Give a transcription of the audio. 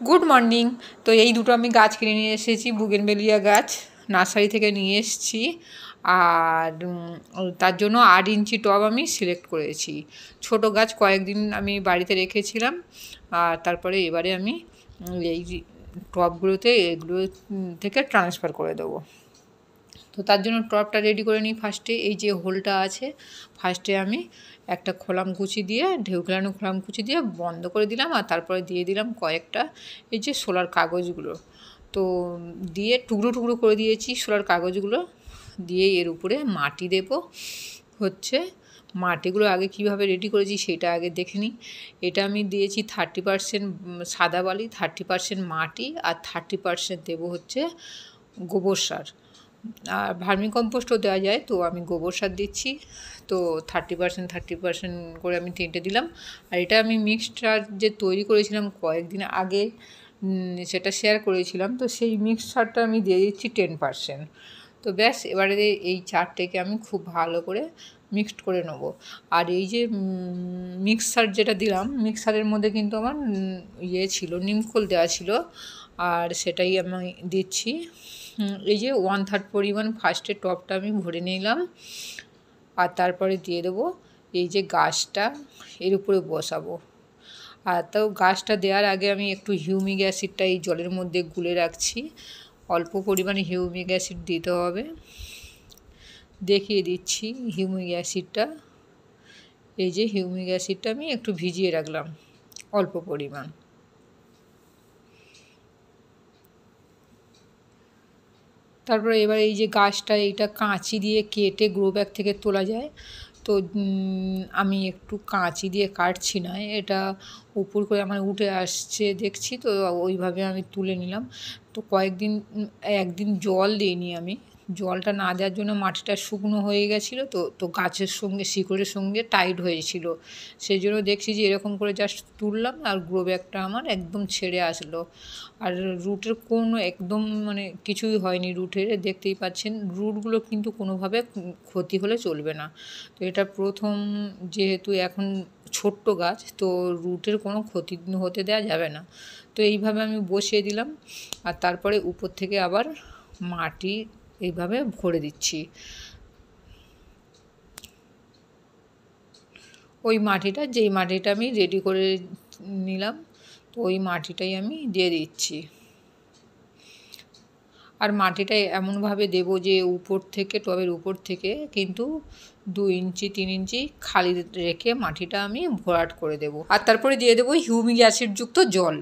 Good morning. তো এই দুটো আমি গাছ কিনে নিয়ে এসেছি, বুগেনভেলিয়া গাছ নার্সারি থেকে নিয়ে এসেছি। আর তার জন্য 8 ইঞ্চি টব আমি সিলেক্ট করেছি। ছোট গাছ কয়েকদিন আমি বাড়িতে রেখেছিলাম, আর তারপরে এবারে আমি এই টবগুলোতে এগুলো থেকে ট্রান্সফার করে দেবো। তো তার জন্য টবটা রেডি করে নিই। ফার্স্টে এই যে হোলটা আছে, ফার্স্টে আমি একটা খোলামকুচি দিয়ে ঢেউখেলানো খোলামকুচি দিয়ে বন্ধ করে দিলাম, আর তারপরে দিয়ে দিলাম কয়েকটা এই যে সোলার কাগজগুলো। তো দিয়ে টুকরো টুকরো করে দিয়েছি সোলার কাগজগুলো দিয়ে এর উপরে মাটি দেব। মাটিগুলো আগে কিভাবে রেডি করেছি সেটা আগে দেখে নিই। এটা আমি দিয়েছি 30% সাদা বালি, 30% মাটি, আর 30% দেবো গোবর সার। আর ভার্মি কম্পোস্টও দেওয়া যায়, তো আমি গোবর সার দিচ্ছি। তো 30% করে আমি 3টে দিলাম। আর এটা আমি মিক্সচার যে তৈরি করেছিলাম কয়েকদিন আগে, সেটা শেয়ার করেছিলাম, তো সেই মিক্সচারটা আমি দিয়ে দিচ্ছি 10%। তো ব্যাস, এবারে এই চারটেকে আমি খুব ভালো করে মিক্সড করে নেব। আর এই যে মিক্সার যেটা দিলাম, মিক্সারের মধ্যে কিন্তু আমার ছিল, নিমখোল দেওয়া ছিল, আর সেটাই আমি দিচ্ছি। এই যে 1/3 পরিমাণ ফার্স্টে টবটা আমি ভরে নিলাম, আর তারপরে দিয়ে দেবো এই যে গাছটা এর উপরে বসাবো। আর তাও গাছটা দেওয়ার আগে আমি একটু হিউমিক অ্যাসিডটা এই জলের মধ্যে গুলে রাখছি। অল্প পরিমাণে হিউমিক অ্যাসিড দিতে হবে, দেখিয়ে দিচ্ছি হিউমিক অ্যাসিডটা। এই যে হিউমিক অ্যাসিডটা আমি একটু ভিজিয়ে রাখলাম অল্প পরিমাণ। তারপরে এবার এই যে গাছটা, এইটা কাঁচি দিয়ে কেটে গ্রো ব্যাগ থেকে তোলা যায়, তো আমি একটু কাঁচি দিয়ে কাটছি না, এটা উপর করে আমার উঠে আসছে দেখছি, তো ওইভাবে আমি তুলে নিলাম। তো একদিন জল দিইনি আমি, জলটা না দেওয়ার জন্য মাটিটা শুকনো হয়ে গেছিলো, তো গাছের সঙ্গে শিকড়ের সঙ্গে টাইট হয়েছিল। সেই জন্য দেখছি যে এরকম করে জাস্ট তুললাম, আর গ্রো ব্যাগটা আমার একদম ছেড়ে আসলো। আর রুটের কোনো একদম কিছুই হয়নি রুটের, দেখতেই পাচ্ছেন রুটগুলো কিন্তু কোনোভাবে ক্ষতি হলে চলবে না। তো এটা প্রথম, যেহেতু এখন ছোট্ট গাছ, তো রুটের কোনো ক্ষতি হতে দেওয়া যাবে না। তো এইভাবে আমি বসিয়ে দিলাম, আর তারপরে উপর থেকে আবার মাটি এইভাবে ভরে দিচ্ছি। ওই মাটিটা, যেই মাটিটা আমি রেডি করে নিলাম, তো ওই মাটিটাই আমি দিয়ে দিচ্ছি। আর মাটিটা এমনভাবে দেবো যে টবের উপর থেকে কিন্তু 2 ইঞ্চি 3 ইঞ্চি খালি রেখে মাটিটা আমি ভরাট করে দেবো। আর তারপরে দিয়ে দেবো হিউমিক অ্যাসিডযুক্ত জল।